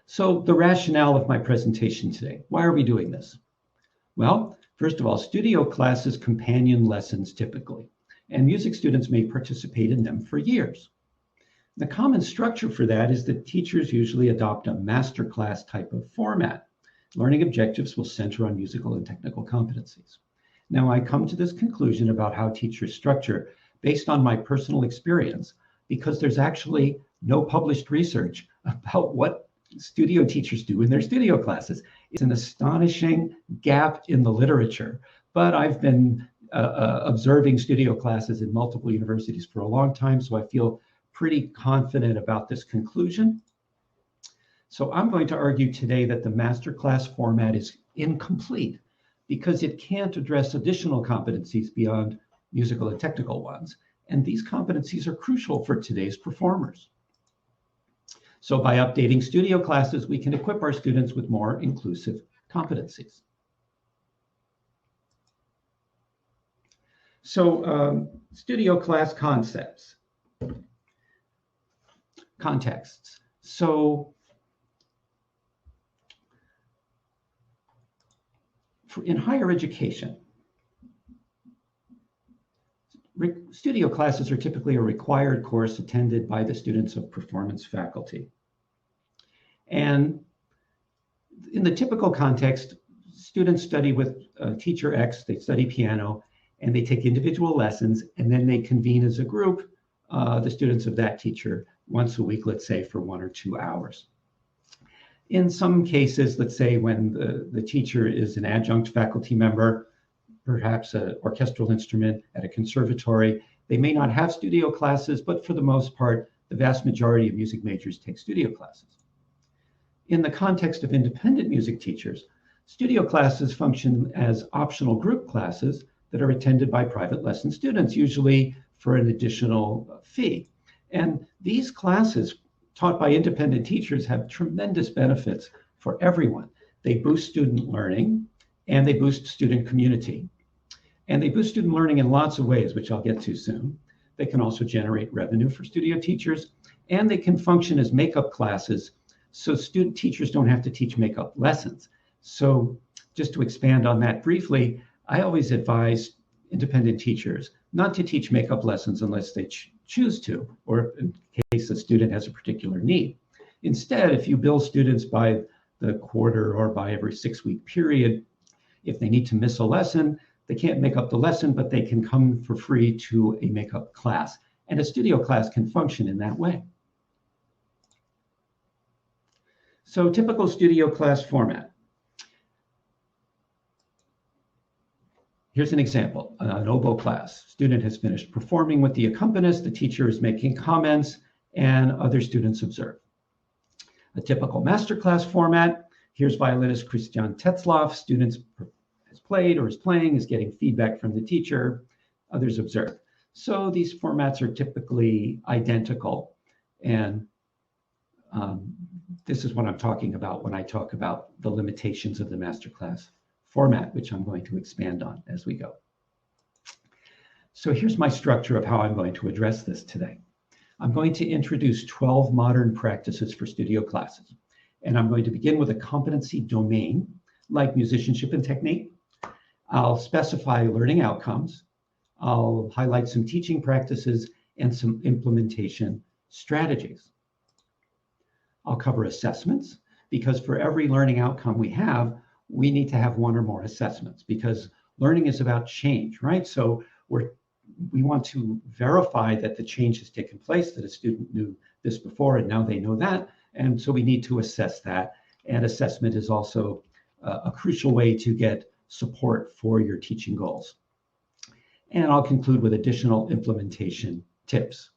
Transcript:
So the rationale of my presentation today, why are we doing this? Well, first of all, studio classes companion lessons typically, and music students may participate in them for years. The common structure for that is that teachers usually adopt a masterclass type of format. Learning objectives will center on musical and technical competencies. Now, I come to this conclusion about how teachers structure based on my personal experience, because there's actually no published research about what studio teachers do in their studio classes. It's an astonishing gap in the literature, but I've been observing studio classes in multiple universities for a long time, so I feel pretty confident about this conclusion. So I'm going to argue today that the masterclass format is incomplete because it can't address additional competencies beyond musical and technical ones, and these competencies are crucial for today's performers. So by updating studio classes, we can equip our students with more inclusive competencies. So studio class contexts. So in higher education, studio classes are typically a required course attended by the students of performance faculty. And in the typical context, students study with teacher X, they study piano, and they take individual lessons, and then they convene as a group, the students of that teacher, once a week, let's say, for 1 or 2 hours. In some cases, let's say when the teacher is an adjunct faculty member, perhaps an orchestral instrument at a conservatory, they may not have studio classes, but for the most part, the vast majority of music majors take studio classes. In the context of independent music teachers, studio classes function as optional group classes that are attended by private lesson students, usually for an additional fee. And these classes taught by independent teachers have tremendous benefits for everyone. They boost student learning and they boost student community. And they boost student learning in lots of ways, which I'll get to soon. They can also generate revenue for studio teachers, and they can function as makeup classes so student teachers don't have to teach makeup lessons. So just to expand on that briefly, I always advise independent teachers not to teach makeup lessons unless they choose to, or in case a student has a particular need. Instead, if you bill students by the quarter or by every 6-week period, if they need to miss a lesson, they can't make up the lesson, but they can come for free to a makeup class. And a studio class can function in that way. So typical studio class format. Here's an example, an oboe class. Student has finished performing with the accompanist, the teacher is making comments, and other students observe. A typical masterclass format, here's violinist Christian Tetzlaff, students has played or is playing, is getting feedback from the teacher, others observe. So these formats are typically identical, and this is what I'm talking about when I talk about the limitations of the masterclass format, which I'm going to expand on as we go. So here's my structure of how I'm going to address this today. I'm going to introduce 12 modern practices for studio classes. And I'm going to begin with a competency domain, like musicianship and technique. I'll specify learning outcomes. I'll highlight some teaching practices and some implementation strategies. I'll cover assessments, because for every learning outcome we have, we need to have 1 or more assessments, because learning is about change, right? So we want to verify that the change has taken place, that a student knew this before and now they know that. And so we need to assess that. And assessment is also a crucial way to get support for your teaching goals. And I'll conclude with additional implementation tips.